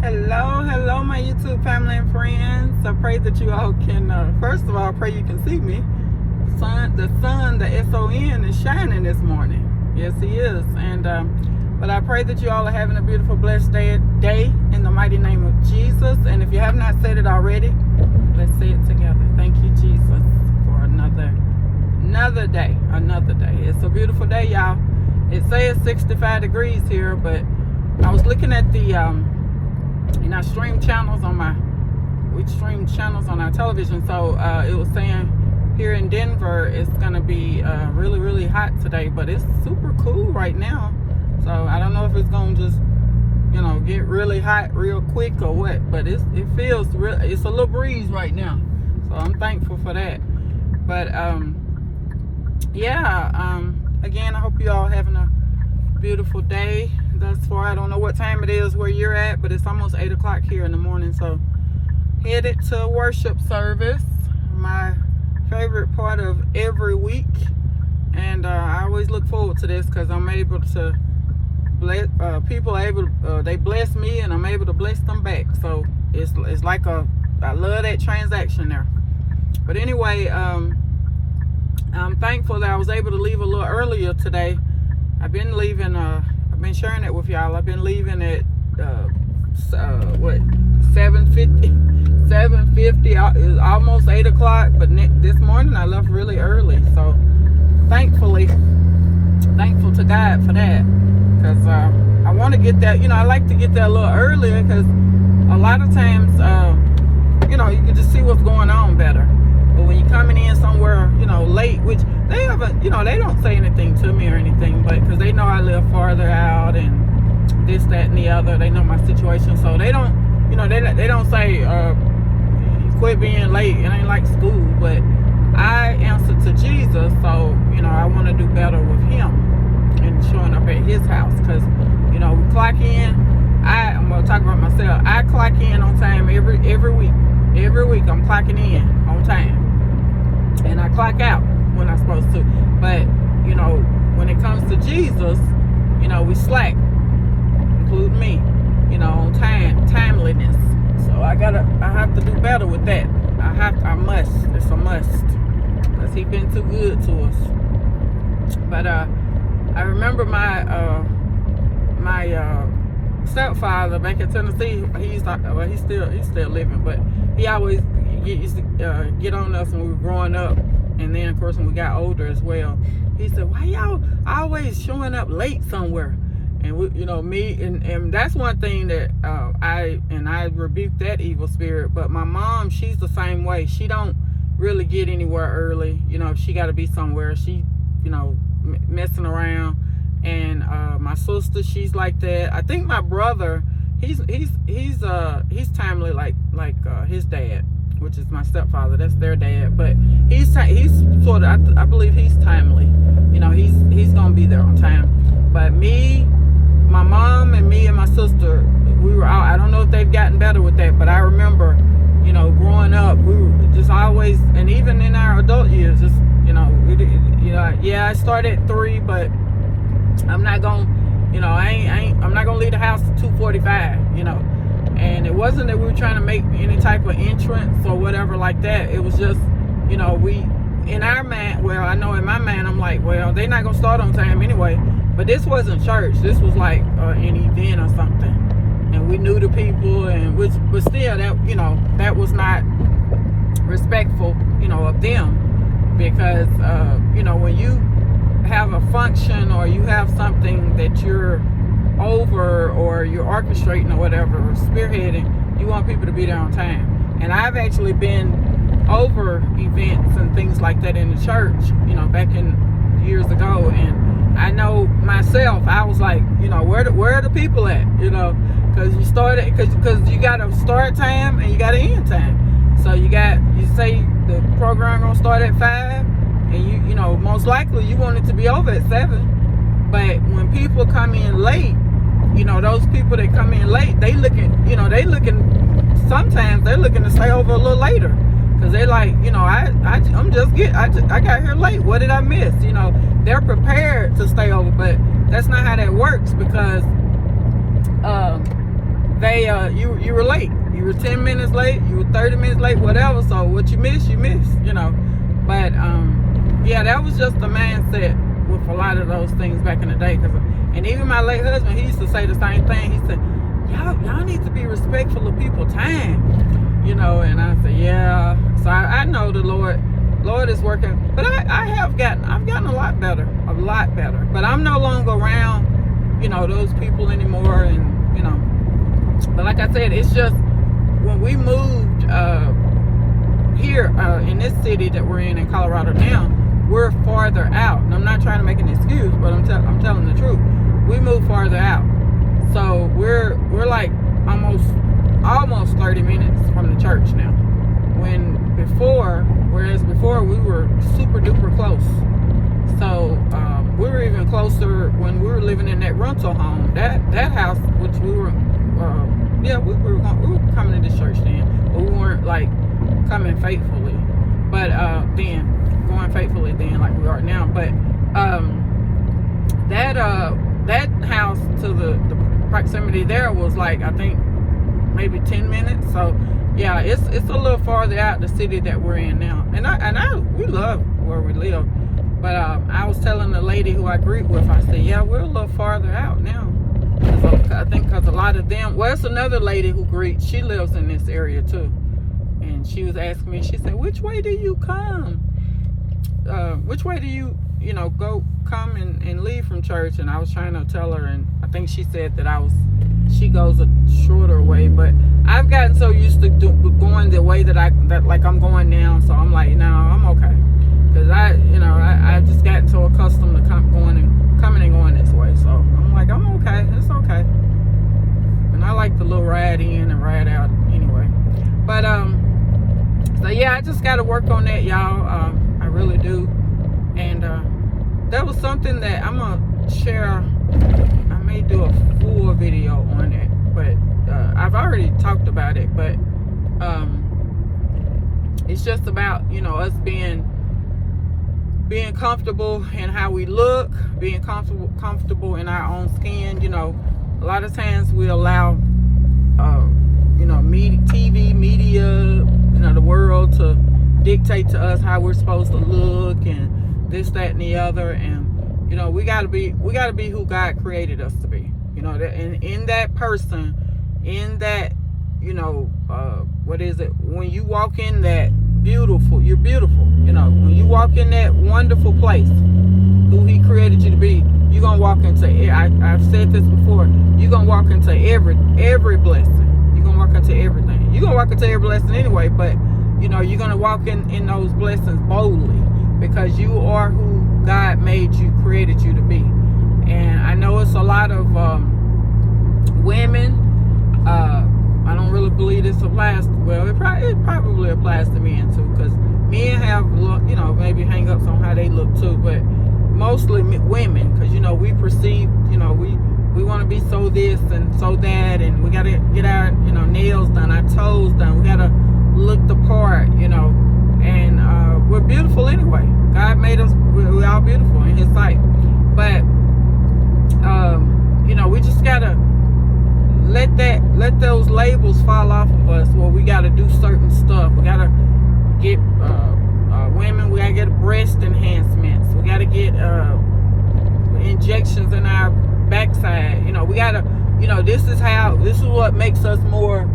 Hello, my YouTube family and friends. I pray that you all can, first of all, I pray you can see me. The sun, is shining this morning. Yes, he is. But I pray that you all are having a beautiful, blessed day in the mighty name of Jesus. And if you have not said it already, let's say it together. Thank you, Jesus, for another day. It's a beautiful day, y'all. It says 65 degrees here, but I was looking at the I stream channels on our television. So it was saying here in Denver it's gonna be really, really hot today, but it's super cool right now. So I don't know if it's gonna just get really hot real quick or what, but it feels real. It's a little breeze right now, so I'm thankful for that. But again, I hope you all having a beautiful day thus far. I don't know what time it is where you're at, but it's almost 8 o'clock here in the morning. So headed to worship service, my favorite part of every week. And I always look forward to this because I'm able to bless people. They bless me and I'm able to bless them back. So it's like I love that transaction there. But anyway, I'm thankful that I was able to leave a little earlier today. I've been leaving, I've been sharing it with y'all. I've been leaving at 7:50, it's almost 8 o'clock, but this morning I left really early. So thankful to God for that, because I want to get that, I like to get there a little earlier, because a lot of times, you can just see what's going on better. But when you're coming in somewhere, late, which they haven't, they don't say anything to me or anything, but because they know I live farther out and this, that, and the other, they know my situation, so they don't, they don't say, quit being late. It ain't like school, but I answer to Jesus, so I want to do better with Him and showing up at His house, because we clock in. I'm gonna talk about myself. I clock in on time every week. Every week I'm clocking in on time, and I clock out when I'm supposed to. But when it comes to Jesus, we slack, including me. On timeliness. So I have to do better with that. I must. It's a must, because He's been too good to us. But I remember my stepfather back in Tennessee. He's still living, but he always used to get on us when we were growing up, and then of course when we got older as well. He said, "Why y'all always showing up late somewhere?" And me, and that's one thing that I rebuke that evil spirit. But my mom, she's the same way. She don't really get anywhere early. If she got to be somewhere, she messing around. And my sister, she's like that. I think my brother, he's timely like his dad, which is my stepfather. That's their dad. But he's sort of, I believe he's timely. He's gonna be there on time. But me, my mom, and me and my sister, we were out. I don't know if they've gotten better with that, but I remember, growing up, we were just always, and even in our adult years, just I started at 3, but I'm not gonna, I'm not gonna leave the house at 2:45, And it wasn't that we were trying to make any type of entrance or whatever like that. It was just, we, in our mind, well, I know in my mind, I'm like, well, they're not gonna start on time anyway. But this wasn't church. This was like an event or something, and we knew the people, but still, that was not respectful, of them, because when you have a function or you have something that you're over or you're orchestrating or whatever, or spearheading, you want people to be there on time. And I've actually been over events and things like that in the church, back in years ago, and I know myself, I was like, where are the people at? Because you started, because you got a start time and you got an end time. So you say the program gonna start at 5, and you most likely you want it to be over at 7. But when people come in late, those people that come in late, sometimes they're looking to stay over a little later, because they like, I got here late. What did I miss? They're prepared to stay over, but that's not how that works, because they you were late. You were 10 minutes late, you were 30 minutes late, whatever. So what you miss, you know. But yeah, that was just the mindset with a lot of those things back in the day. And even my late husband, he used to say the same thing. He said, y'all need to be respectful of people's time, you know. And I said, yeah. So I know the Lord is working, but I've gotten a lot better. But I'm no longer around, you know, those people anymore. And you know, but like I said, it's just when we moved here in this city that we're in Colorado now, we're farther out. And I'm not trying to make an excuse, but I'm telling the truth. We moved farther out, so we're like almost 30 minutes from the church now. Whereas before we were super duper close. So we were even closer when we were living in that rental home. That house, which we were coming to this church then, but we weren't like coming faithfully. But then going faithfully then like we are now. But that house to the proximity there was like, I think maybe 10 minutes. So yeah, it's a little farther out the city that we're in now. And we love where we live. But I was telling the lady who I greet with, I said, yeah, we're a little farther out now. I think because a lot of them, well, it's another lady who greets, she lives in this area too. And she was asking me, she said, which way do you come? Which way do you come and leave from church? And I was trying to tell her, and I think she said that she goes a shorter way, but I've gotten so used to going the way that I'm going now. So I'm like, no, I'm okay. Cause I just got so accustomed to coming and going this way. So I'm like, I'm okay. It's okay. And I like the little ride in and ride out anyway. But so yeah, I just got to work on that, y'all. I really do. And that was something that I'm gonna share. I may do a full video on it, but I've already talked about it. But it's just about us being comfortable in how we look, being comfortable in our own skin. A lot of times we allow TV, media, the world to dictate to us how we're supposed to look and this, that, and the other. And we gotta be who God created us to be. And in that person, in that what is it? When you walk in that beautiful, you're beautiful. When you walk in that wonderful place, who He created you to be, you're gonna walk into. I've said this before. You're gonna walk into every blessing. You're gonna walk into everything. You're gonna walk into every blessing anyway, but you're gonna walk in those blessings boldly because you are who God made you, created you to be. And I know it's a lot of women. I don't really believe this applies. Well, it probably applies to men too, because men have maybe hang-ups on how they look too, but mostly women, because we perceive, we want to be so this and so that, and we got to get our nails done, our toes done, we got to look the part, and we're beautiful anyway. God made us, we're all beautiful in His sight, but we just gotta let those labels fall off of us. Well, we gotta do certain stuff. We gotta get women. We gotta get breast enhancements. We gotta get injections in our backside. We gotta. This is what makes us more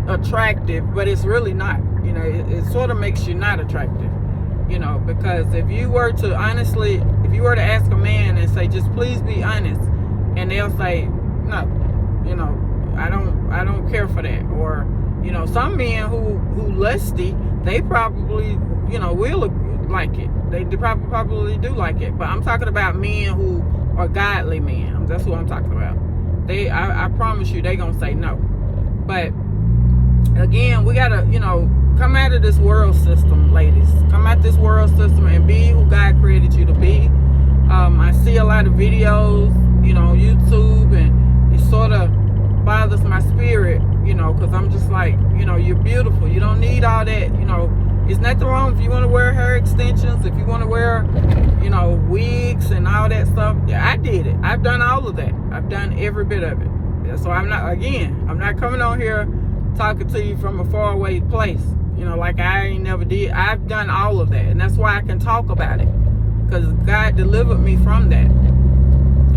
attractive, but it's really not. It sort of makes you not attractive. Because if you were to ask a man and say, just please be honest, and they'll say, no, I don't care for that. Or, some men who lusty, they probably, will look like it. They probably do like it. But I'm talking about men who are godly men. That's what I'm talking about. I promise you, they gonna say no. But again, we gotta, come out of this world system, ladies. Come out this world system and be who God created you to be. I see a lot of videos, on YouTube, and it sort of bothers my spirit, because I'm just like, you're beautiful. You don't need all that, It's nothing wrong if you want to wear hair extensions, if you want to wear, wigs and all that stuff. Yeah, I did it. I've done all of that. I've done every bit of it. So I'm not coming on here talking to you from a faraway place, like I ain't never did. I've done all of that, and that's why I can talk about it, because God delivered me from that.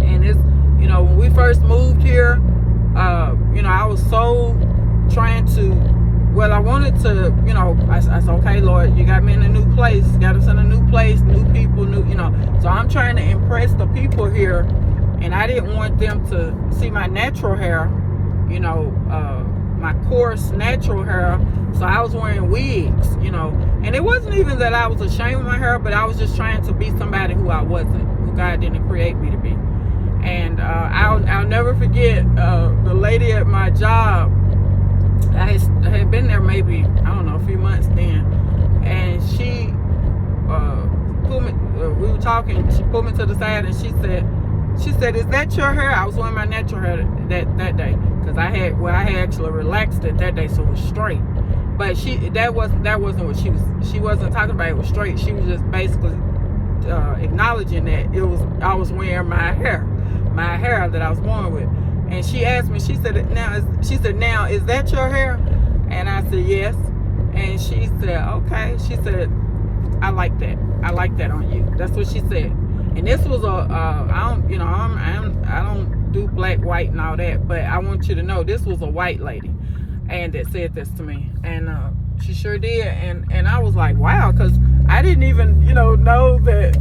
And it's, when we first moved here, I was so trying to, I wanted to, I said, okay, Lord, you got me in a new place, got us in a new place, new people, so I'm trying to impress the people here, and I didn't want them to see my natural hair, my coarse natural hair. So I was wearing wigs, and it wasn't even that I was ashamed of my hair, but I was just trying to be somebody who I wasn't, who God didn't create me to be. And I'll never forget the lady at my job. I had been there maybe, a few months then, and she pulled me, we were talking, she pulled me to the side, and she said, is that your hair? I was wearing my natural hair that day, because I had actually relaxed it that day, so it was straight. But that wasn't what she wasn't talking about. It was straight. She was just basically acknowledging that I was wearing my hair that I was born with. And she asked me, she said, now is that your hair? And I said, yes. And she said, okay. She said, I like that on you. That's what she said. And this was I don't do black, white, and all that, but I want you to know this was a white lady, and that said this to me, and she sure did, and I was like, wow, because I didn't even know that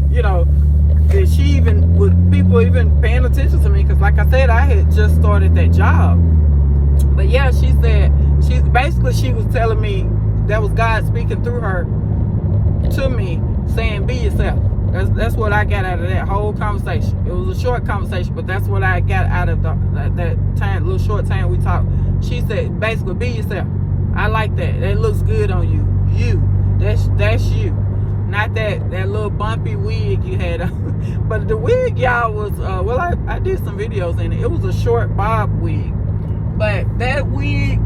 that she even with people even paying attention to me, because like I said, I had just started that job. But yeah, she said she was telling me that was God speaking through her to me, saying, be yourself. That's what I got out of that whole conversation. It was a short conversation, but that's what I got out of that time, little short time we talked. She said, basically, be yourself. I like that. That looks good on you. That's you. Not that little bumpy wig you had on. But the wig, y'all, was, I did some videos in it. It was a short bob wig. But that wig,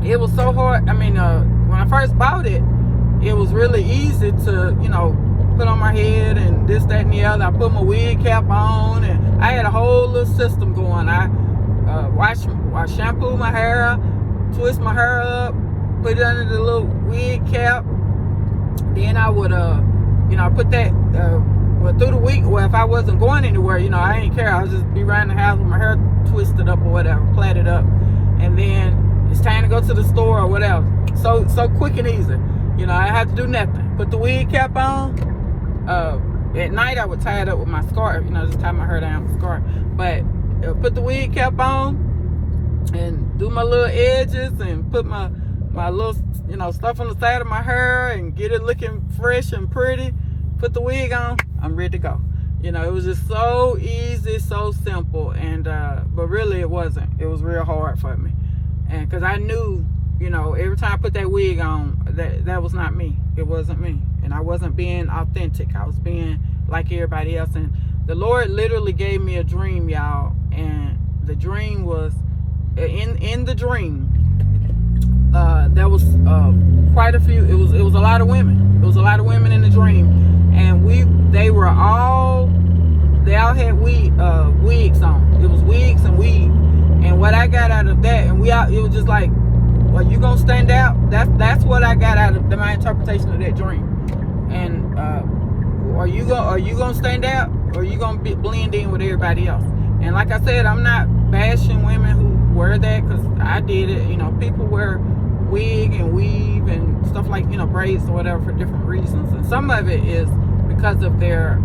it was so hard. I mean, when I first bought it, it was really easy to, put on my head and this, that, and the other. I put my wig cap on, and I had a whole little system going. I shampoo my hair, twist my hair up, put it under the little wig cap. Then I would, put that, through the week, if I wasn't going anywhere, I didn't care. I would just be around the house with my hair twisted up or whatever, plaited up. And then it's time to go to the store or whatever. So quick and easy. I had to do nothing. Put the wig cap on. At night I would tie it up with my scarf, just tie my hair down with a scarf. But put the wig cap on and do my little edges and put my little, stuff on the side of my hair and get it looking fresh and pretty. Put the wig on, I'm ready to go. It was just so easy, so simple, and but really it wasn't. It was real hard for me, and because I knew, every time I put that wig on, that was not me. It wasn't me, and I wasn't being authentic. I was being like everybody else. And the Lord literally gave me a dream, y'all, and the dream was in the dream. There was quite a few. It was a lot of women. It was a lot of women in the dream, and they all had wigs on. It was wigs and weave. And what I got out of that, and it was just like, well, you gonna stand out? That's what I got out of my interpretation of that dream. And are you gonna stand out, or are you gonna blend in with everybody else? And like I said, I'm not bashing women who wear that, because I did it. People wear wig and weave and stuff like, braids or whatever for different reasons. And some of it is because of their,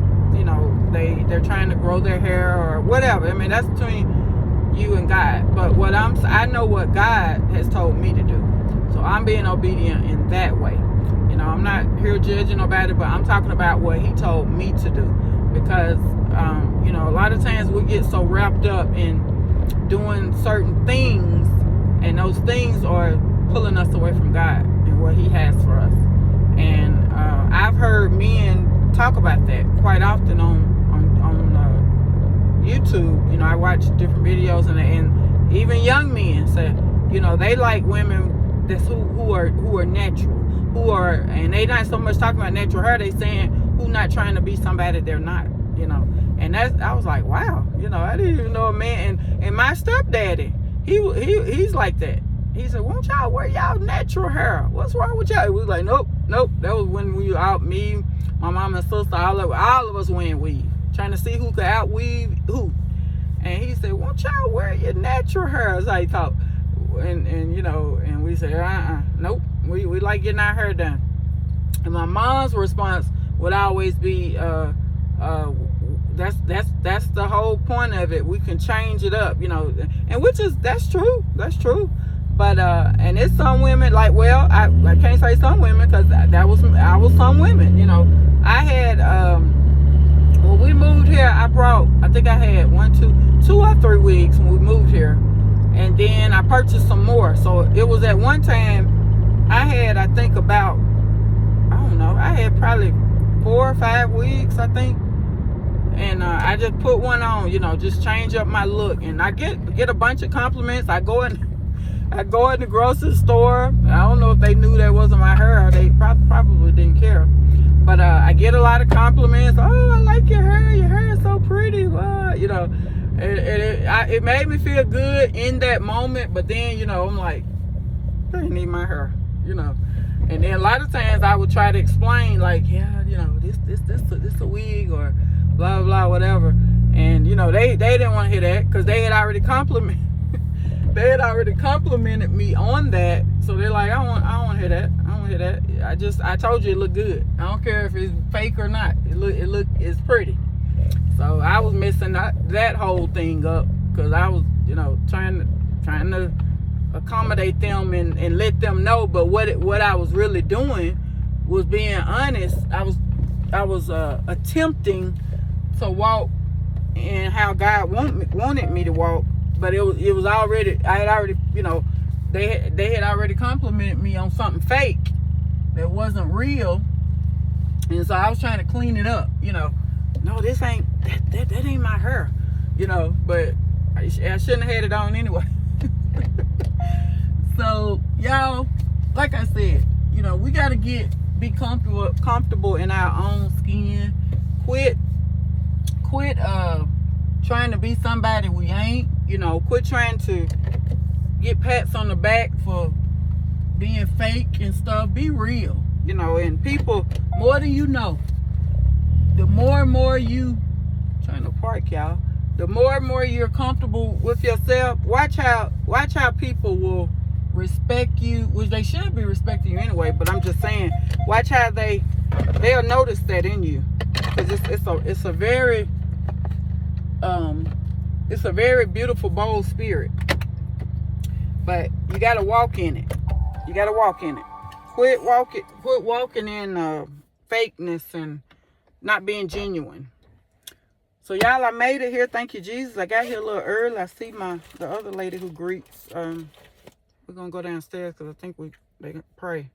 they're trying to grow their hair or whatever. I mean, that's between you and God. But I know what God has told me to do. So I'm being obedient in that way. I'm not here judging nobody, but I'm talking about what he told me to do. Because, a lot of times we get so wrapped up in doing certain things, and those things are pulling us away from God and what he has for us. And I've heard men talk about that quite often on YouTube. I watch different videos, and even young men say, they like women that's who are natural, and they not so much talking about natural hair. They saying who not trying to be somebody they're not. And I was like, wow, I didn't even know a man. And my stepdaddy, he's like that. He said, won't y'all wear y'all natural hair? What's wrong with y'all? We was like, nope. That was when we were out, me, my mom and sister, all of us wearing weave, trying to see who could outweave who. And he said, won't y'all wear your natural hair? That's how he talked. And we said, nope. We like getting our hair done. And my mom's response would always be, that's the whole point of it. We can change it up, and that's true. But and it's some women like, well, I can't say some women, because I was some women. I had when we moved here, I think I had 2 or 3 weeks when we moved here, and then I purchased some more. So it was at one time I had, I think, about, I don't know, I had probably 4 or 5 weeks, I think. And I just put one on, just change up my look. And I get a bunch of compliments. I go in the grocery store. I don't know if they knew that wasn't my hair, or they probably didn't care. But I get a lot of compliments. Oh, I like your hair. Your hair is so pretty. It made me feel good in that moment. But then, I'm like, I didn't need my hair, And then a lot of times I would try to explain, like, yeah, this a wig, or blah blah whatever. And they didn't want to hear that, because they had already complimented me on that. So they're like, I don't want to hear that. I don't want to hear that. I told you it looked good. I don't care if it's fake or not. It's pretty. So I was messing that whole thing up, because I was trying to accommodate them and let them know. But what I was really doing was being honest. I was attempting to walk in how God wanted me to walk. But it was already, I had already, they had already complimented me on something fake that wasn't real. And so I was trying to clean it up, no, this ain't, that ain't my hair, but I shouldn't have had it on anyway. So y'all, like I said, we got to be comfortable in our own skin. Quit trying to be somebody we ain't. Quit trying to get pats on the back for being fake and stuff. Be real, and people, more than you know, the more and more you trying to park, y'all, the more and more you're comfortable with yourself. Watch how people will respect you, which they should be respecting you anyway, but I'm just saying, watch how they'll notice that in you, because it's a very beautiful, bold spirit. But you got to walk in it. Quit walking in fakeness and not being genuine. So y'all, I made it here. Thank you, Jesus. I got here a little early. I see the other lady who greets. We're gonna go downstairs, because I think they can pray,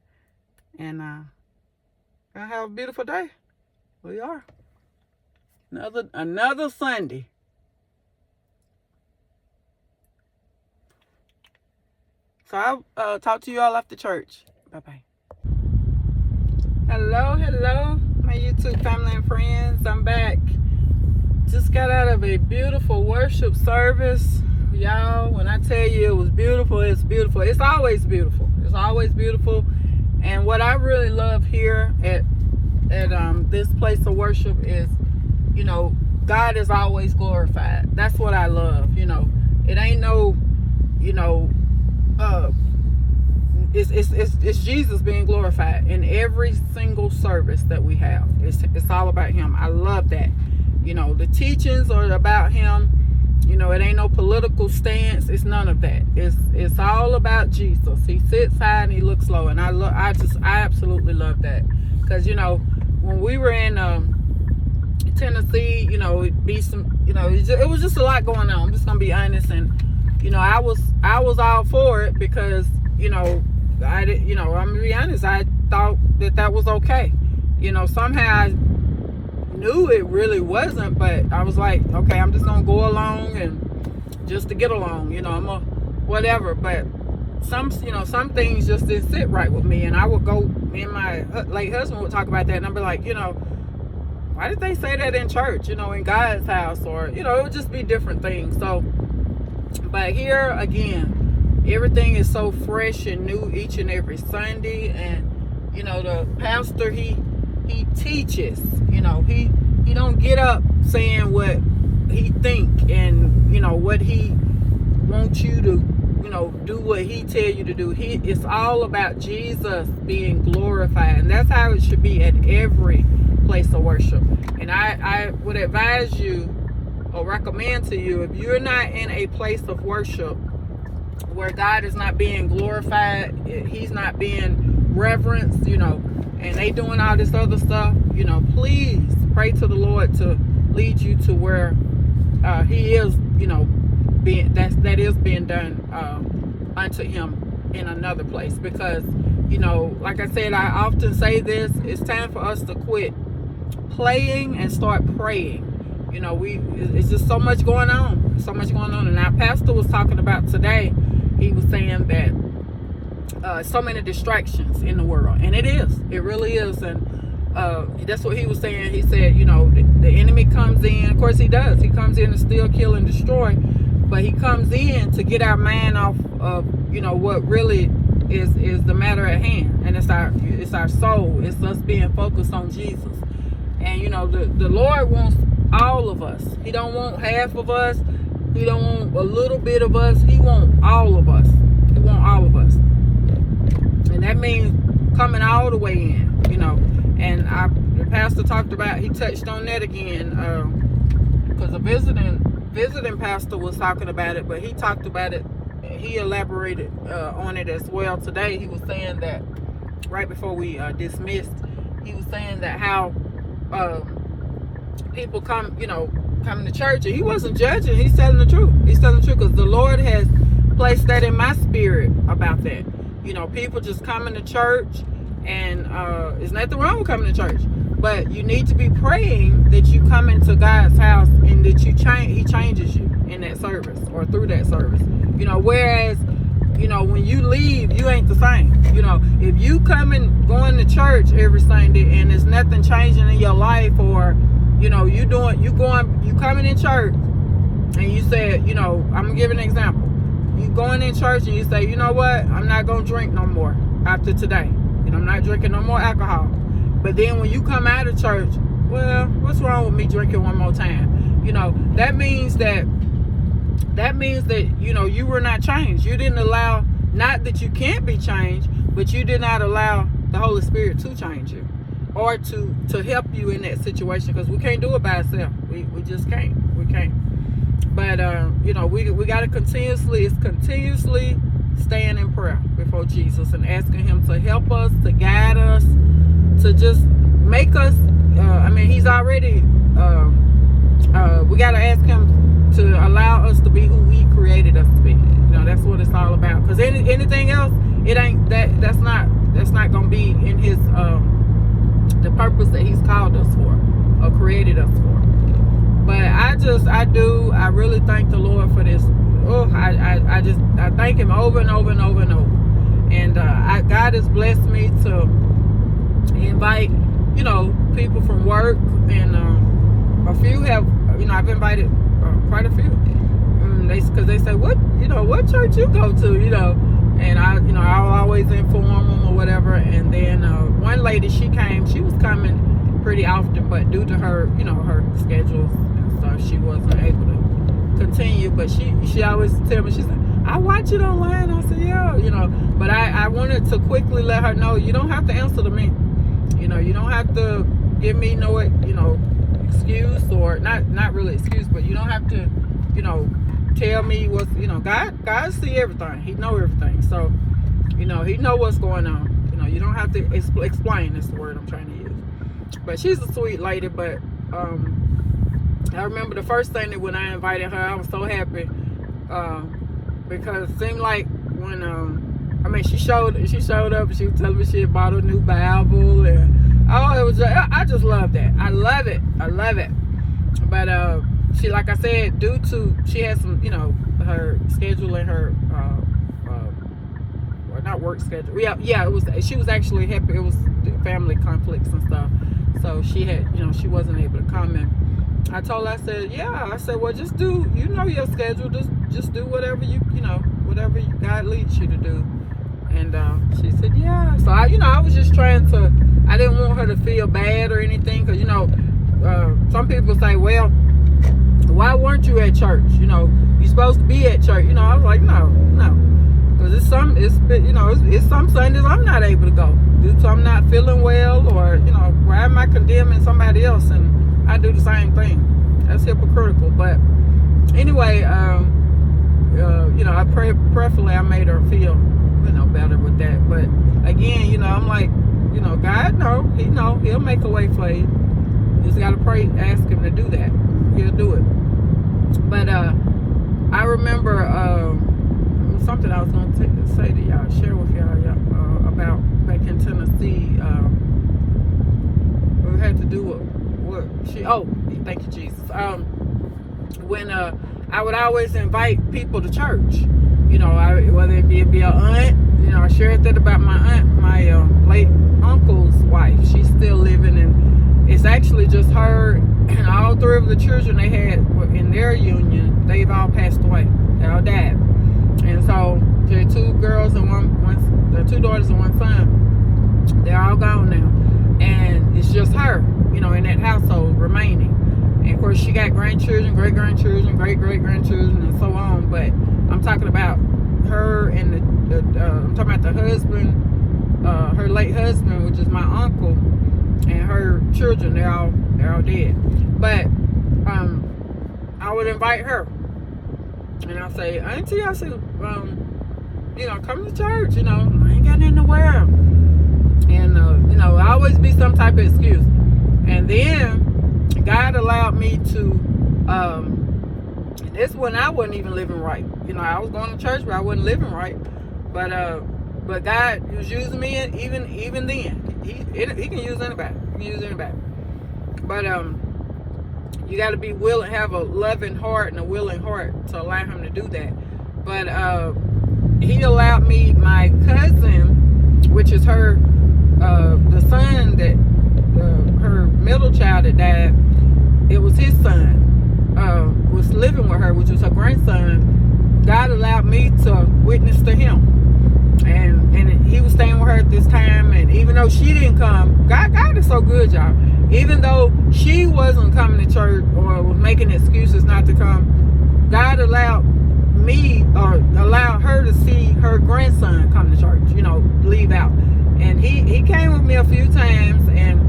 and gonna have a beautiful day. We are another Sunday. So I'll talk to you all after church. Bye-bye. Hello, my YouTube family and friends. I'm back. Just got out of a beautiful worship service. Y'all, when I tell you it was beautiful, it's beautiful. It's always beautiful. And what I really love here at this place of worship is, God is always glorified. That's what I love. It ain't no, it's Jesus being glorified in every single service that we have. It's all about him. I love that. The teachings are about him. It ain't no political stance. It's none of that. It's all about Jesus. He sits high and he looks low, and I absolutely love that. Because when we were in Tennessee, it'd be some, it was just a lot going on. I'm just gonna be honest, and I was all for it, because I'm gonna be honest, I thought that was okay. Somehow I knew it really wasn't, but I was like, okay, I'm just gonna go along, and just to get along, I'm a whatever. But some things just didn't sit right with me, and I would go, me and my late husband would talk about that, and I'd be like, why did they say that in church, you know, in God's house? Or, you know, it would just be different things. So, but here again, everything is so fresh and new each and every Sunday. And, you know, the pastor, he teaches, you know, he don't get up saying what he think and, you know, what he wants you to, you know, do what he tell you to do. It's all about Jesus being glorified, and that's how it should be at every place of worship. And I would advise you or recommend to you, if you're not in a place of worship where God is not being glorified, he's not being reverenced, you know, and they doing all this other stuff, you know, please pray to the Lord to lead you to where he is, you know, that is being done unto him in another place. Because, you know, like I said, I often say this, it's time for us to quit playing and start praying. You know, it's just so much going on, and our pastor was talking about today, he was saying that so many distractions in the world, and it really is. And that's what he was saying. He said, you know, the enemy comes in, of course he does, he comes in to steal, kill, and destroy, but he comes in to get our mind off of, you know, what really is the matter at hand. And it's our soul. It's us being focused on Jesus. And, you know, the Lord wants all of us. He don't want half of us. He don't want a little bit of us. He wants all of us. He wants all of us. And that means coming all the way in, you know. And the pastor talked about, he touched on that again, because a visiting pastor was talking about it, but he talked about it, he elaborated on it as well today. He was saying that right before we dismissed, he was saying that how people come to church, and he wasn't judging, he's telling the truth. Because the Lord has placed that in my spirit about that. You know, people just coming to church, and there's nothing wrong with coming to church, but you need to be praying that you come into God's house and that he changes you in that service or through that service. You know, whereas, you know, when you leave, you ain't the same. You know, if you going to church every Sunday and there's nothing changing in your life, or, you know, you coming in church and you said, you know, I'm gonna give an example. You going in church and you say, you know what, I'm not gonna drink no more after today. You know, I'm not drinking no more alcohol. But then when you come out of church, well, what's wrong with me drinking one more time? You know, that means that, you know, you were not changed. You didn't allow, not that you can't be changed, but you did not allow the Holy Spirit to change you or to help you in that situation, because we can't do it by ourselves. We just can't. We can't. But, you know, we got to continuously stand in prayer before Jesus and asking him to help us, to guide us, to just make us, he's already, we got to ask him to allow us to be who he created us to be. You know, that's what it's all about. Because anything else, it ain't that's not going to be in his, the purpose that he's called us for or created us for. But I really thank the Lord for this. I thank him over and over and over and over. And God has blessed me to invite, you know, people from work, and a few have, you know, I've invited quite a few. Because they say, what church you go to, you know, and I'll always inform them or whatever. And then one lady, she was coming pretty often, but due to her, you know, her schedules and stuff, she wasn't able to continue. But she always tell me, she said, I watch it online. I said, yeah, you know. But I wanted to quickly let her know, you don't have to answer to me. You know, you don't have to give me no, you know, excuse, or not really excuse, but you don't have to, you know, tell me what's, you know, God see everything. He know everything. So, you know, he know what's going on. You know, you don't have to explain, is the word I'm trying to use. But she's a sweet lady. But I remember the first thing that when I invited her, I was so happy, because it seemed like when she showed up, and she was telling me she had bought a new Bible, and I just love that. I love it. But she, like I said, she had some, you know, her schedule and her not work schedule. Yeah, she was actually happy. It was family conflicts and stuff. So she had, she wasn't able to come. And I told her, I said, yeah. I said, well, just do, your schedule. Just do whatever whatever God leads you to do. And she said, yeah. So I was just trying to. I didn't want her to feel bad or anything, because some people say, well, why weren't you at church? You're supposed to be at church. I was like, no, because it's some Sundays I'm not able to go due to I'm not feeling well, or why am I condemning somebody else and I do the same thing? That's hypocritical. But anyway, I prayerfully I made her feel better with that. But again, I'm like, God He'll make a way for you. You just gotta pray, ask Him to do that. He'll do it. But I remember something I was going to say to y'all, share with y'all about back in Tennessee. We had to do thank you, Jesus. When I would always invite people to church, whether it be an aunt, I shared that about my aunt, my late uncle's wife. She's still living, and it's actually just her and all three of the children they had in their union. They've all passed away. They all died. And so there are two girls and there are two daughters and one son. They're all gone now. And it's just her, in that household remaining. And of course she got grandchildren, great-grandchildren, great-great-grandchildren, and so on. But I'm talking about her and I'm talking about the husband, her late husband, which is my uncle, and her children. They're all dead. But I would invite her. And I'll say, Auntie, come to church, I ain't got nothing to wear. And, always be some type of excuse. And then God allowed me to, this when I wasn't even living right. I was going to church, but I wasn't living right. But God was using me even then. He can use anybody. But, you got to be willing, have a loving heart and a willing heart to allow Him to do that. But He allowed me, my cousin, which is her, the son that her middle child that died, it was his son, was living with her, which was her grandson. God allowed me to witness to him. And he was staying with her at this time, and even though she didn't come, God is so good, y'all. Even though she wasn't coming to church or was making excuses not to come, God allowed her to see her grandson come to church, leave out. And he came with me a few times, and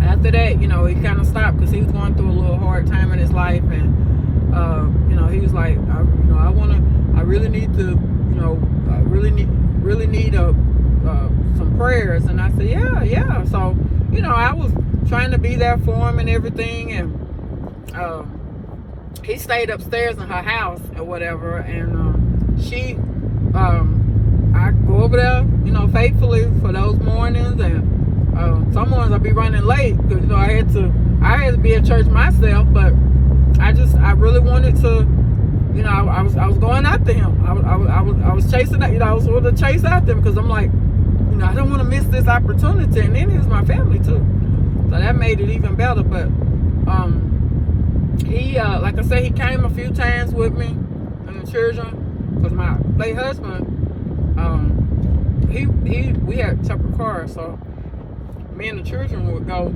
after that, he kind of stopped because he was going through a little hard time in his life, and he was like, I really need to, I really need some prayers. And I said, yeah. So, I was trying to be there for him and everything, and he stayed upstairs in her house or whatever, and I go over there, faithfully for those mornings, and some mornings I'll be running late because I had to be at church myself, but I really wanted to, I was going after him. I was chasing, I was going to chase after him because I'm like, I don't want to miss this opportunity. And then he was my family too, so that made it even better. But he, like I said, he came a few times with me and the children, because my late husband, we had separate cars, so me and the children would go.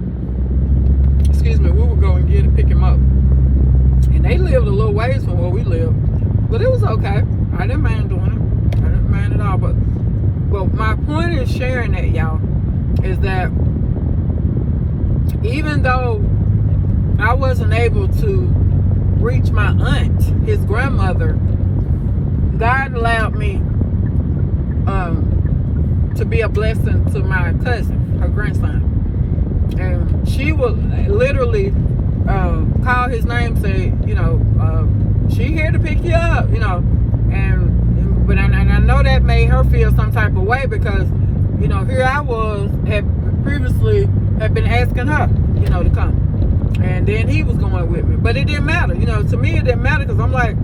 We would go and pick him up, and they lived a little ways from where we lived, but it was okay. I didn't mind doing it. I didn't mind at all. But my point in sharing that, y'all, is that even though I wasn't able to reach my aunt, his grandmother, God allowed me to be a blessing to my cousin, her grandson. And she would literally call his name, say, she here to pick you up, but I know that made her feel some type of way because, here I had previously been asking her, to come. And then he was going with me. But it didn't matter. To me it didn't matter because I'm like,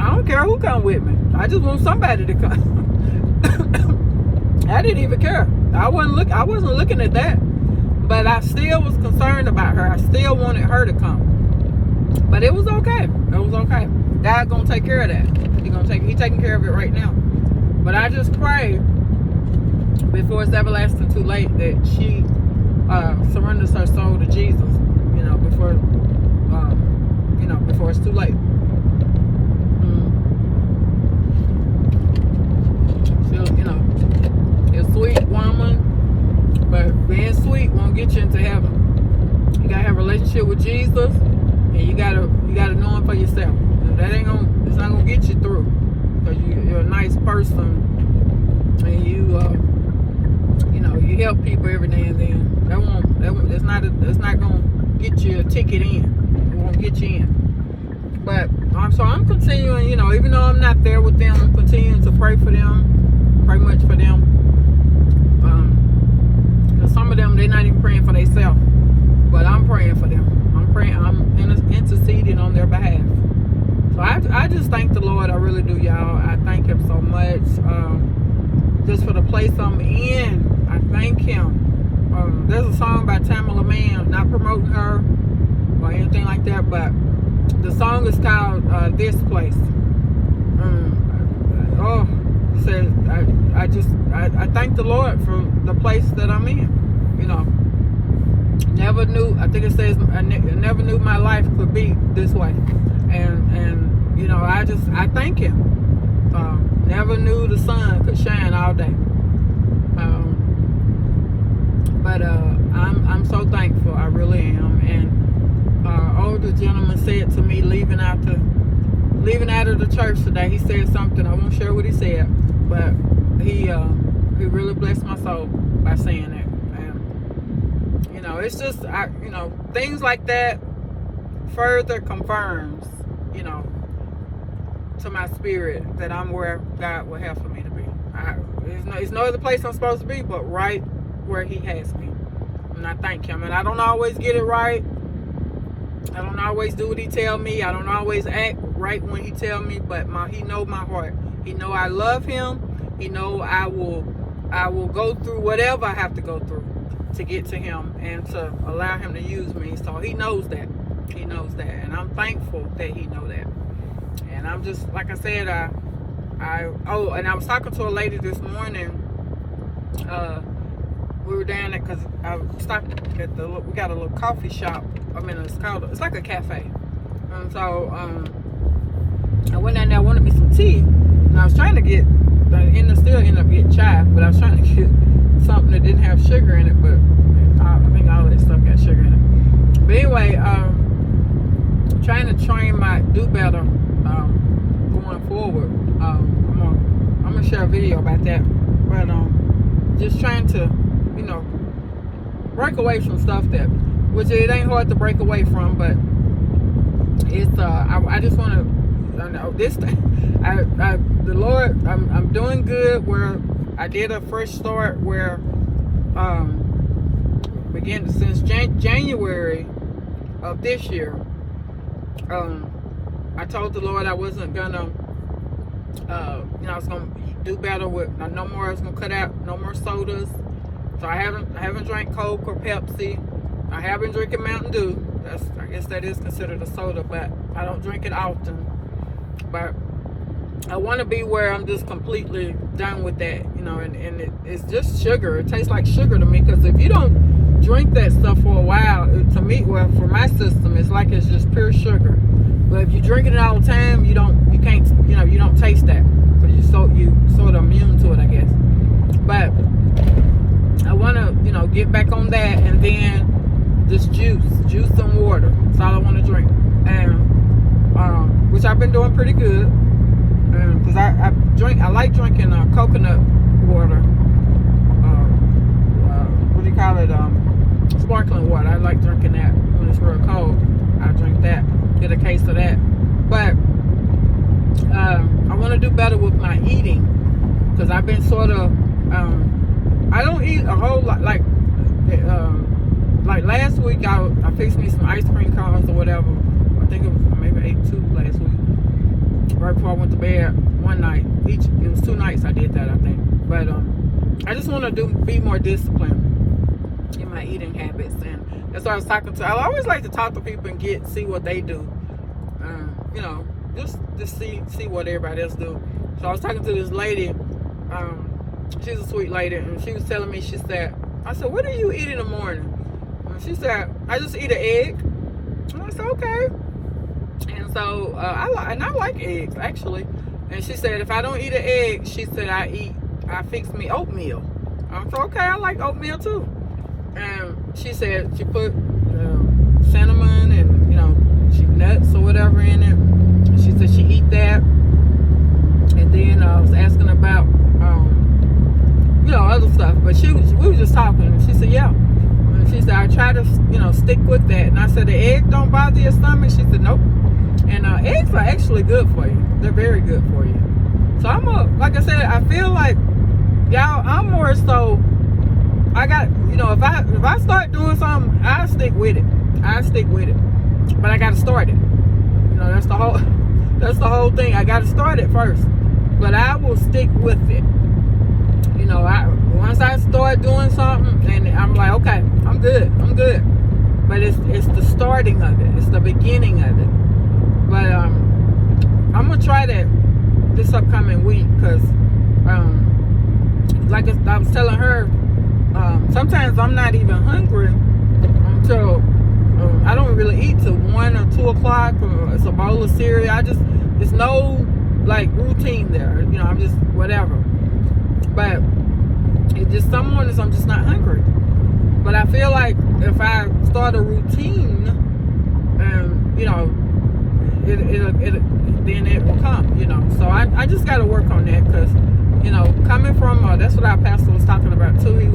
I don't care who come with me. I just want somebody to come. I didn't even care. I wasn't looking at that. But I still was concerned about her. I still wanted her to come. But it was okay. It was okay. God gonna take care of that. He taking care of it right now. But I just pray before it's everlasting too late that she surrenders her soul to Jesus. Before it's too late. She's a sweet woman, but being sweet won't get you into heaven. You gotta have a relationship with Jesus, and you gotta know Him for yourself. It's not gonna get you through, because you're a nice person, and you help people every now and then. It's not gonna get you a ticket in. It won't get you in. But so I'm continuing, even though I'm not there with them, I'm continuing to pray for them, pray much for them. Because some of them, they're not even praying for themselves, but I'm praying for them. I'm interceding on their behalf. So I just thank the Lord. I really do, y'all. I thank Him so much, just for the place I'm in. I thank Him. There's a song by Tamala Mann, not promoting her or anything like that, but the song is called This Place. I thank the Lord for the place that I'm in. Never knew. I think it says I never knew my life could be this way, and I thank Him. Never knew the sun could shine all day. But I'm so thankful. I really am. And older gentleman said to me leaving out of the church today, he said something. I won't share what he said, but he really blessed my soul by saying that. And it's just things like that further confirms to my spirit that I'm where God will have for me to be. There's no other place I'm supposed to be but right where He has me. And I thank Him. And I don't always get it right. I don't always do what He tell me. I don't always act right when He tell me, but He know my heart. He know I love Him. He know I will go through whatever I have to go through to get to Him and to allow Him to use me. So He knows that. He knows that. And I'm thankful that He know that. And I'm just, like I said, and I was talking to a lady this morning. We were down there because I stopped at we got a little coffee shop. It's like a cafe. And so I went down there, I wanted me some tea. And I was trying to get, still ended up getting chai, but I was trying to get something that didn't have sugar in it, but I think all that stuff got sugar in it. But anyway, trying to do better going forward. I'm gonna share a video about that. But just trying to break away from stuff which it ain't hard to break away from, but it's I just want to this thing. The Lord, I'm doing good. Where I did a fresh start where began since January of this year. I told the Lord I wasn't gonna I was gonna do better with no more. I was gonna cut out no more sodas. So I haven't drank Coke or Pepsi. I have been drinking Mountain Dew. I guess that is considered a soda, but I don't drink it often. But I want to be where I'm just completely done with that, and it's just sugar. It tastes like sugar to me, because if you don't drink that stuff for a while, to me, well, for my system, it's like it's just pure sugar. But if you're drinking it all the time, you don't taste that, because you sort of immune to it, I guess. But I want to, get back on that, and then just juice and water. That's all I want to drink, and which I've been doing pretty good, because I like drinking coconut water. What do you call it? Sparkling water. I like drinking that when it's real cold. I drink that, get a case of that. But I want to do better with my eating, because I've been sort of I don't eat a whole lot. Like last week, I fixed me some ice cream cones or whatever. I think it was maybe I ate 2 last week, right before I went to bed one night. It was 2 nights I did that, I think. But I just want to be more disciplined. in my eating habits. And that's what I was talking to. I always like to talk to people and see what they do. You know, just see what everybody else do. So I was talking to this lady. She's a sweet lady, and she was telling me. She said, "I said, what do you eat in the morning?" And she said, "I just eat an egg." And I said, "Okay." And so I like eggs actually. And she said, if I don't eat an egg, she said I fix me oatmeal. I said, okay, I like oatmeal too. And she said she put cinnamon and she nuts or whatever in it. And she said she eat that. And then I was asking about other stuff, but we were just talking. And she said, yeah. And she said, I try to stick with that. And I said, the egg don't bother your stomach? She said, nope. And eggs are actually good for you. They're very good for you. So like I said, I feel like y'all, I'm more so, I got, if I start doing something, I'll stick with it. But I got to start it. That's the whole thing. I got to start it first. But I will stick with it. Once I start doing something, and I'm like, okay, I'm good. But it's the starting of it. It's the beginning of it. But I'm gonna try that this upcoming week, because like I was telling her, sometimes I'm not even hungry until I don't really eat till 1 or 2 o'clock. Or it's a bowl of cereal. There's no like routine there. I'm just whatever. But it's just some mornings I'm just not hungry. But I feel like if I start a routine, then it will come. So I just got to work on that, because coming from that's what our pastor was talking about too. He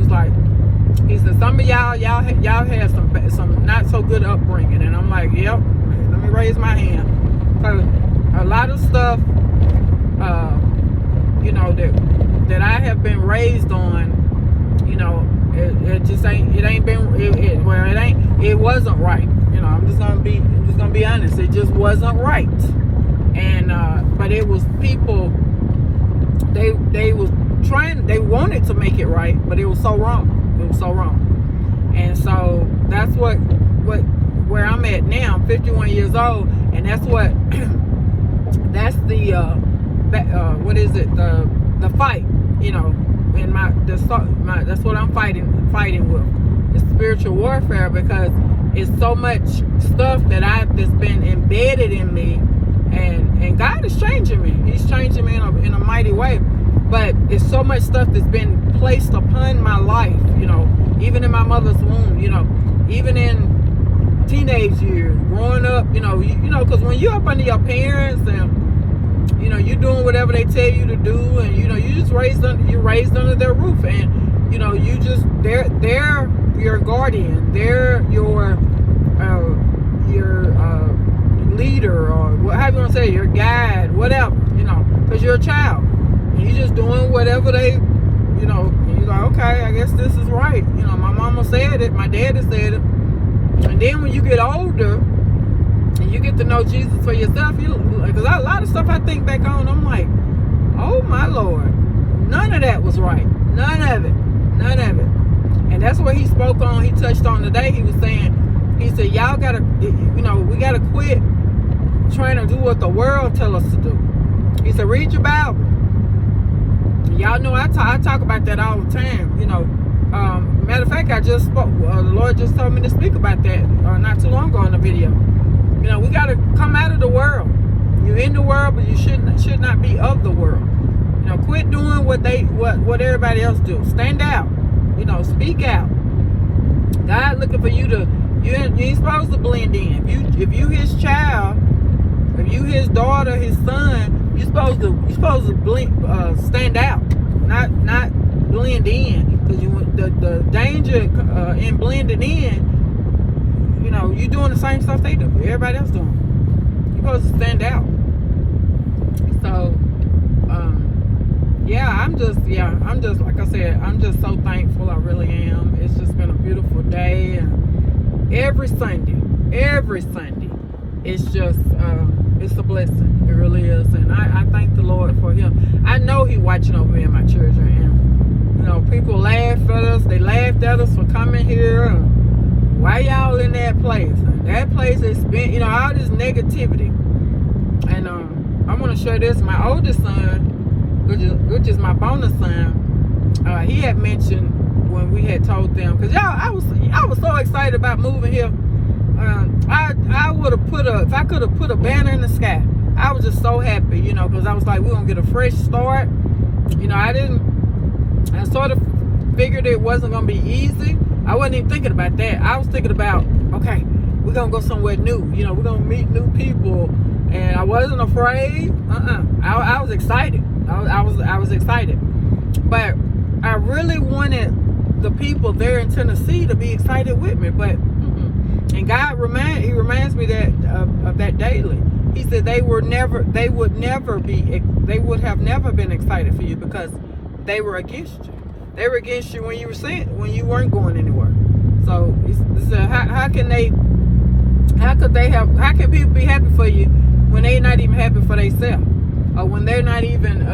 said some of y'all had some not so good upbringing, and I'm like, yep. Let me raise my hand, because a lot of stuff that I have been raised on, it wasn't right. I'm just gonna be honest. It just wasn't right. And but it was people, they wanted to make it right, but it was so wrong. And so that's where I'm at now. I'm 51 years old, and that's that's the what is it, the fight, in that's what I'm fighting with. It's spiritual warfare, because it's so much stuff that's been embedded in me, and God is changing me. He's changing me in a mighty way. But it's so much stuff that's been placed upon my life, even in my mother's womb, even in teenage years, growing up, because when you're up under your parents and you're doing whatever they tell you to do, and you just raised under their roof, and you just they're your guardian, they're your leader, or however you want to say, your guide, whatever, because you're a child, and you're just doing whatever they, and you're like, okay, I guess this is right. My mama said it, my daddy said it. And then when you get older and you get to know Jesus for yourself, because a lot of stuff I think back on, I'm like, oh my Lord, none of that was right. None of it. And that's what he spoke on, he touched on today. He was saying, he said, y'all gotta, we gotta quit trying to do what the world tell us to do. He said, read your Bible. Y'all know I talk about that all the time. Matter of fact, I just spoke. The Lord just told me to speak about that not too long ago in the video. We got to come out of the world. You're in the world, but you should not be of the world. Quit doing what everybody else do. Stand out. Speak out. God looking for you to. You ain't supposed to blend in. If you His child, if you His daughter, His son, you're supposed to blend, stand out, not blend in. Because the danger in blending in, you doing the same stuff they do. Everybody else doing. You're supposed to stand out. So, I'm just like I said, I'm just so thankful. I really am. It's just been a beautiful day, and every Sunday, it's just it's a blessing. It really is, and I thank the Lord for Him. I know He watching over me and my children, and people laugh at us. They laughed laughed at us for coming here. Why y'all in that place? That place has been, you know, all this negativity. And I'm gonna share this. My oldest son, which is my bonus son, he had mentioned when we had told them, because I was so excited about moving here. I would have if I could have put a banner in the sky. I was just so happy, you know, because I was like, we're gonna get a fresh start. You know, I sort of figured it wasn't gonna be easy. I wasn't even thinking about that. I was thinking about, okay, we're gonna go somewhere new. You know, we're gonna meet new people, and I wasn't afraid. I was excited. I was excited, but I really wanted the people there in Tennessee to be excited with me. But and God reminds me that of that daily. He said they would have never been excited for you because they were against you. They were against you when you weren't going anywhere. So how can people be happy for you when they're not even happy for themselves, or when they're not even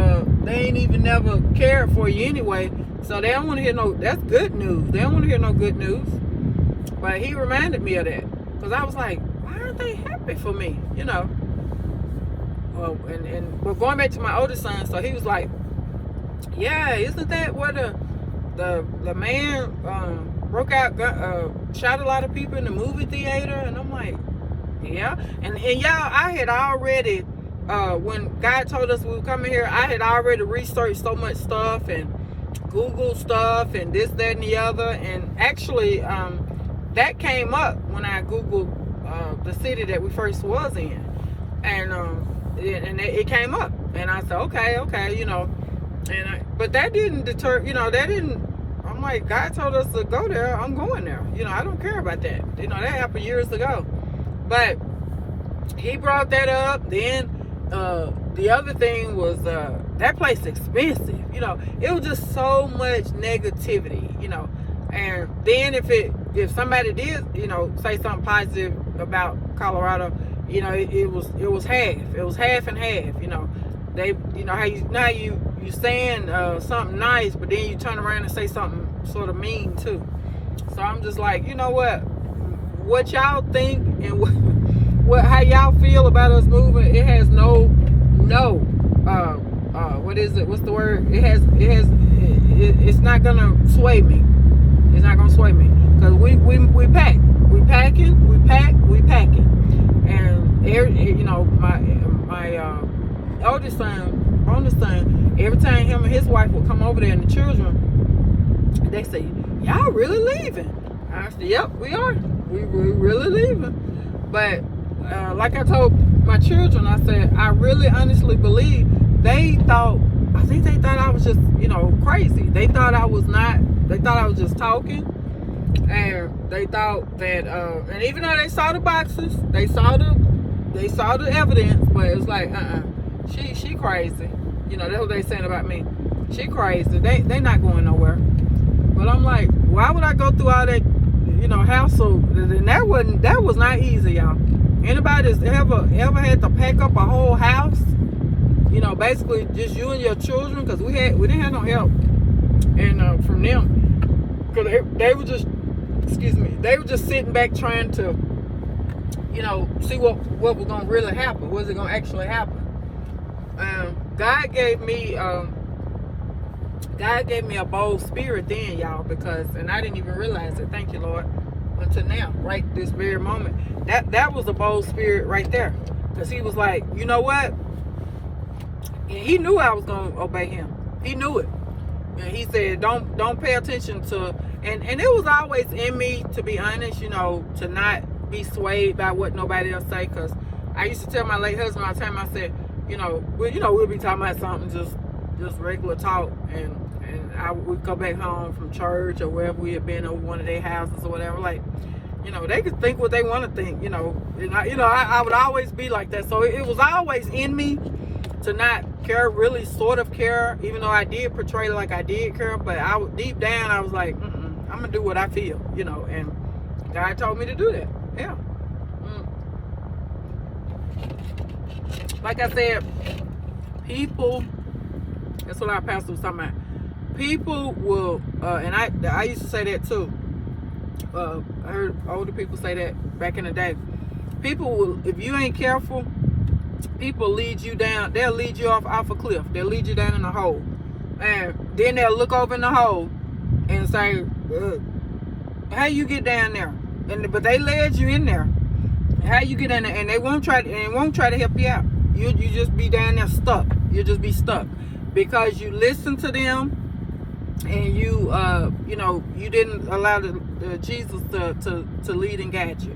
they ain't even never cared for you anyway? So they don't want to hear that's good news. They don't want to hear no good news. But he reminded me of that, because I was like, why aren't they happy for me? You know. Well, but going back to my oldest son, so he was like, yeah, isn't that where the man broke out, shot a lot of people in the movie theater? And I'm like, yeah. And y'all, I had already, when God told us we were coming here, I had already researched so much stuff and Google stuff and this, that, and the other. And actually, that came up when I Googled the city that we first was in. And it came up. And I said, okay, you know. But that didn't deter, you know, I'm like, God told us to go there, I'm going there. You know, I don't care about that. You know, that happened years ago. But he brought that up. Then the other thing was that place expensive. You know, it was just so much negativity, you know. And then if somebody did, you know, say something positive about Colorado, you know, it was half. It was half and half, you know. They, you know, how you saying something nice, but then you turn around and say something sort of mean too. So I'm just like, you know what y'all think and how y'all feel about us moving, it has no what is it? What's the word? It's not gonna sway me. It's not gonna sway me, because we pack. We packing. And you know, my oldest son, every time him and his wife would come over there and the children, they say, y'all really leaving? I said, yep, we are. We really leaving. But like I told my children, I said, I really honestly believe I think they thought I was just, you know, crazy. They thought I was just talking. And they thought that, and even though they saw the boxes, they saw the evidence, but it was like, she crazy. You know, that's what they saying about me. She crazy. They not going nowhere. But I'm like, why would I go through all that, you know, hassle? And that was not easy, y'all. Anybody that's ever had to pack up a whole house, you know, basically just you and your children, because we didn't have no help, and from them, because they were just, they were just sitting back trying to, you know, see what was gonna really happen. Was it gonna actually happen? God gave me a bold spirit then, y'all, and I didn't even realize it. Thank you, Lord. Until now, right this very moment, that was a bold spirit right there, because he was like, you know what? And he knew I was gonna obey him. He knew it, and he said, don't pay attention to. And it was always in me, to be honest, you know, to not be swayed by what nobody else say. Because I used to tell my late husband all the time, I said, we'll be talking about something, just regular talk, and we'd go back home from church or wherever we had been, over one of their houses or whatever. Like, you know, they could think what they want to think, you know. And I would always be like that. So it was always in me to not care, really sort of care, even though I did portray like I did care. But deep down, I was like, I'm gonna do what I feel, you know. And God told me to do that. Yeah. Like I said, people, that's what our pastor was talking about. people will, and I used to say that too. I heard older people say that back in the day. People will, if you ain't careful, people lead you down. They'll lead you off a cliff. They'll lead you down in a hole, and then they'll look over in the hole and say, "How you get down there?" But they led you in there. How you get in there? And they won't try to help you out. You just be down there stuck. You'll just be stuck because you listen to them. And you didn't allow the Jesus to lead and guide you.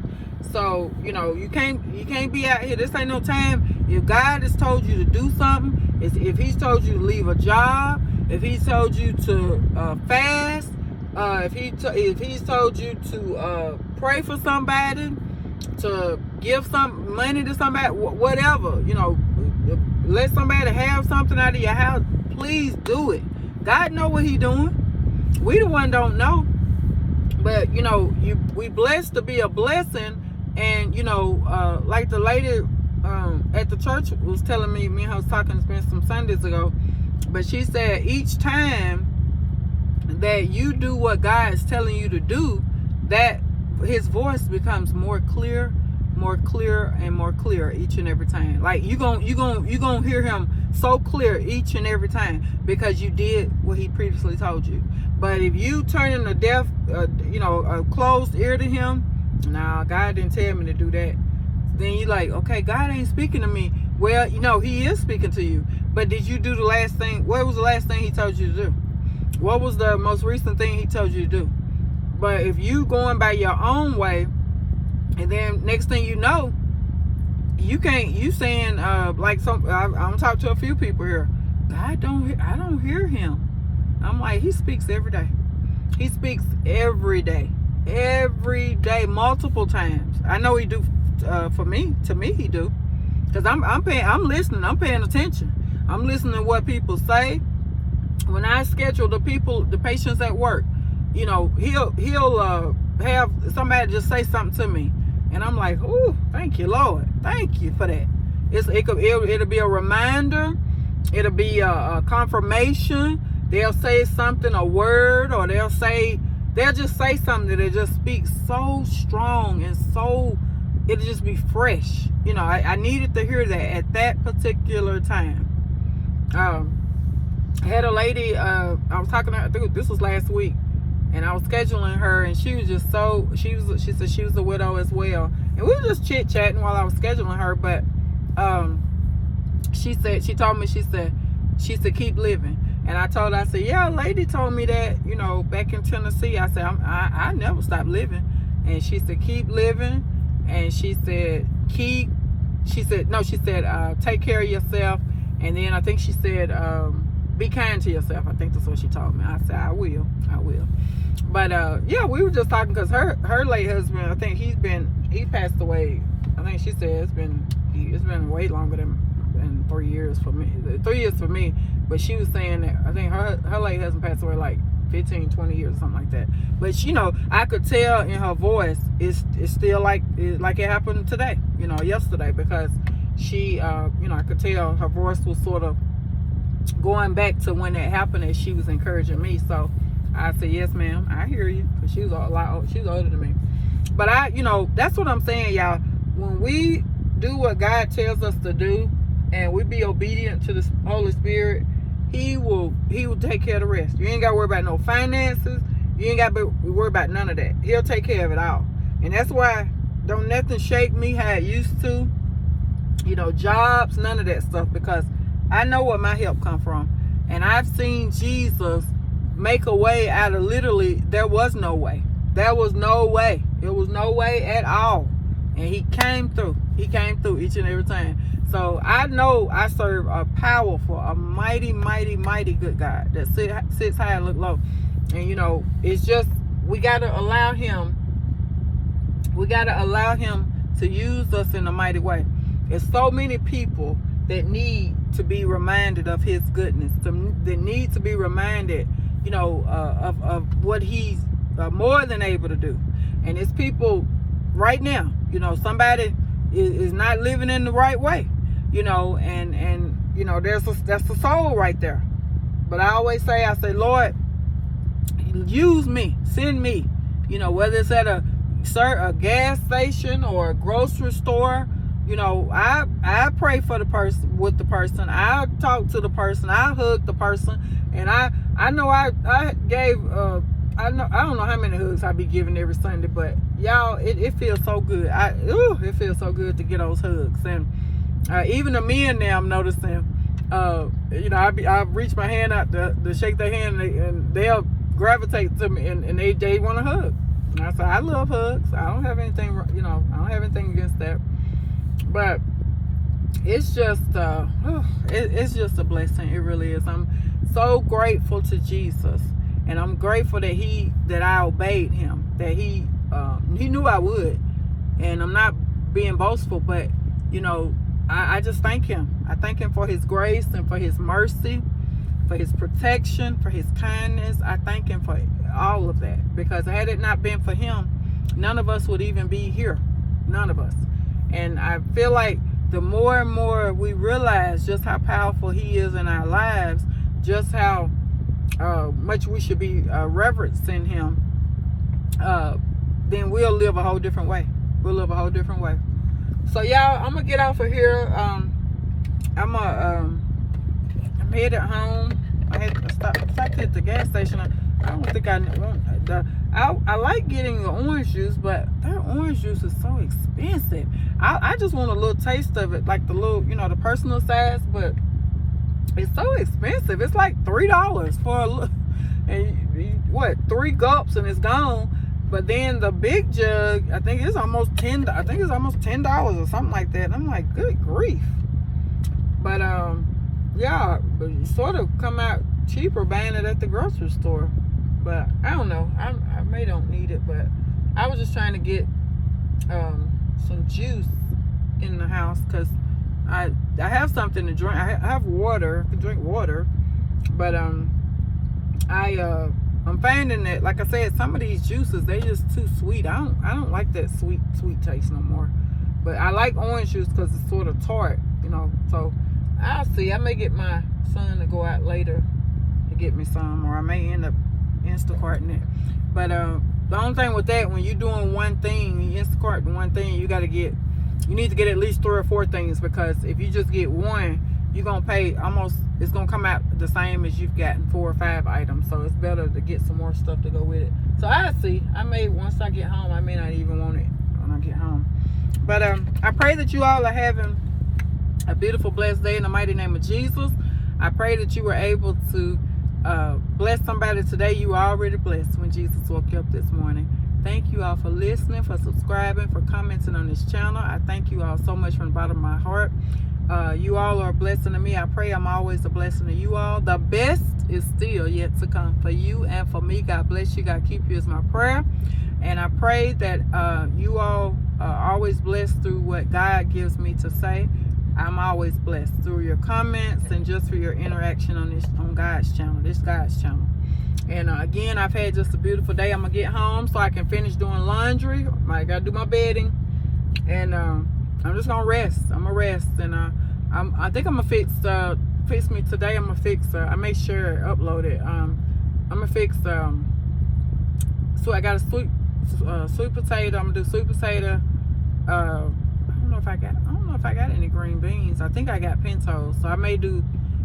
So you can't be out here. This ain't no time. If God has told you to do something, if He's told you to leave a job, if He's told you to fast, if He's told you to pray for somebody, to give some money to somebody, whatever, let somebody have something out of your house. Please do it. God know what He doing. We the one don't know. But we blessed to be a blessing. And like the lady at the church was telling me and her was talking, it's been some Sundays ago, but she said each time that you do what God is telling you to do, that His voice becomes more clear and more clear each and every time. Like you gonna hear Him so clear each and every time because you did what He previously told you. But if you turn in a deaf, a closed ear to Him, nah, God didn't tell me to do that. Then you like, okay, God ain't speaking to me. Well, He is speaking to you. But did you do the last thing? What was the last thing He told you to do? What was the most recent thing He told you to do? But if you going by your own way, and then next thing you know, you saying like I'm talking to a few people here. I don't hear Him. I'm like, He speaks every day. He speaks every day, multiple times. I know He do for me. To me, He do, because I'm listening. I'm paying attention. I'm listening to what people say. When I schedule the patients at work, he'll have somebody just say something to me. And I'm like, oh, thank you, Lord. Thank you for that. It'll be a reminder. It'll be a confirmation. They'll say something, a word, or they'll just say something that just speaks so strong and it'll just be fresh. I needed to hear that at that particular time. I had a lady, I was talking to her, I think this was last week. And I was scheduling her, and she was just she said she was a widow as well. And we were just chit-chatting while I was scheduling her. But she told me, she said, keep living. And I told her, I said, yeah, a lady told me that, back in Tennessee. I said, I never stopped living. And she said, keep living. And she said, take care of yourself. And then I think she said, be kind to yourself. I think that's what she told me. I said, I will. But yeah, we were just talking because her late husband, I think he passed away. I think she said it's been way longer than 3 years for me. 3 years for me. But she was saying that I think her late husband passed away like 15, 20 years or something like that. But I could tell in her voice it's still like it happened today, yesterday, because she I could tell her voice was sort of going back to when that happened, and she was encouraging me. So I said, yes, ma'am, I hear you, because she was older than me. But that's what I'm saying, y'all. When we do what God tells us to do, and we be obedient to the Holy Spirit, He will take care of the rest. You ain't got to worry about no finances. You ain't got to worry about none of that. He'll take care of it all. And that's why don't nothing shake me how it used to. Jobs, none of that stuff, because I know where my help come from. And I've seen Jesus make a way out of literally there was no way. There was no way. It was no way at all. And He came through. He came through each and every time. So I know I serve a powerful, a mighty, mighty, mighty good God that sits high and look low. And it's just we gotta allow Him to use us in a mighty way. There's so many people that need to be reminded of His goodness, that need to be reminded, of what He's more than able to do. And it's people right now, somebody is not living in the right way, and that's a soul right there. But I always say, Lord, use me, send me, whether it's at a gas station or a grocery store. I pray for the person, with the person. I talk to the person. I hug the person. And I know I gave, I don't know how many hugs I be giving every Sunday, but y'all, it feels so good. It feels so good to get those hugs. And even the men now, I'm noticing, I reach my hand out to shake their hand, and they'll gravitate to me, and they want to hug. And I say, I love hugs. I don't have anything, I don't have anything against that. But it's just, it's just a blessing. It really is. I'm so grateful to Jesus, and I'm grateful that I obeyed him. That he knew I would, and I'm not being boastful, but I just thank him. I thank him for his grace and for his mercy, for his protection, for his kindness. I thank him for all of that, because had it not been for him, none of us would even be here. None of us. And I feel like the more and more we realize just how powerful he is in our lives, just how much we should be reverencing him, then we'll live a whole different way. We'll live a whole different way. So y'all, I'm gonna get off of here. I'm headed home. I had to stop at the gas station. I don't think I like getting the orange juice, but that orange juice is so expensive. I just want a little taste of it, like the little, the personal size, but it's so expensive. It's like $3 for a little, and 3 gulps and it's gone. But then the big jug, I think it's almost $10 or something like that. And I'm like, good grief. But yeah, but it sort of come out cheaper buying it at the grocery store. But I don't know. I may don't need it, but I was just trying to get some juice in the house, because I have something to drink. I have water. I can drink water, but I'm finding that, like I said, some of these juices, they just too sweet. I don't like that sweet taste no more. But I like orange juice because it's sort of tart, So I'll see. I may get my son to go out later to get me some, or I may end up Instacarting it. But the only thing with that, when you're doing one thing, you Instacart one thing, you need to get at least 3 or 4 things, because if you just get one, you're gonna pay almost, it's gonna come out the same as you've gotten 4 or 5 items. So it's better to get some more stuff to go with it. So I'll see. Once I get home, I may not even want it when I get home. But I pray that you all are having a beautiful, blessed day in the mighty name of Jesus. I pray that you were able to bless somebody today. You were already blessed when Jesus woke you up this morning. Thank you all for listening, for subscribing, for commenting on this channel. I thank you all so much from the bottom of my heart. You all are a blessing to me. I pray I'm always a blessing to you all. The best is still yet to come for you and for me. God bless you. God keep you is my prayer. And I pray that you all are always blessed through what God gives me to say. I'm always blessed through your comments and just for your interaction on God's channel, this God's channel. And again, I've had just a beautiful day. I'm gonna get home so I can finish doing laundry. I gotta do my bedding, and I'm just gonna rest. I'm gonna rest, and I think I'm gonna fix me today. I'm gonna fix. I make sure I upload it. I'm gonna fix. So I got a sweet potato. I'm gonna do sweet potato. I don't know if I got any green beans. I think I got pintos, so I may do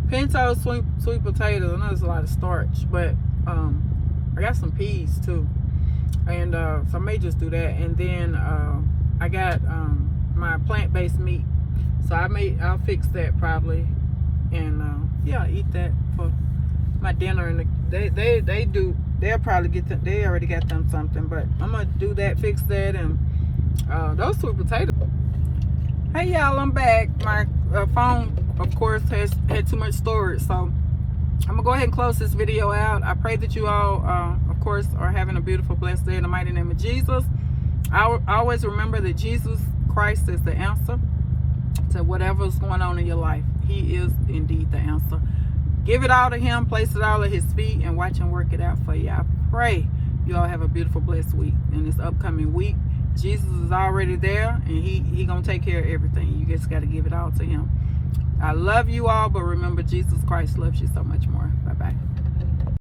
pinto sweet potatoes. I know there's a lot of starch, but I got some peas too, and so I may just do that. And then I got my plant-based meat, so I'll fix that probably, and yeah, eat that for my dinner. And they'll probably get them. They already got them something, but I'm gonna do that, fix that, and those sweet potatoes. Hey y'all, I'm back. My phone, of course, had too much storage, so I'm gonna go ahead and close this video out. I pray that you all, of course, are having a beautiful, blessed day in the mighty name of Jesus. I always remember that Jesus Christ is the answer to whatever's going on in your life. He is indeed the answer. Give it all to him, place it all at his feet, and watch him work it out for you. I pray you all have a beautiful, blessed week in this upcoming week. Jesus is already there, and he gonna take care of everything. You just got to give it all to him. I love you all, but remember Jesus Christ loves you so much more. Bye-bye.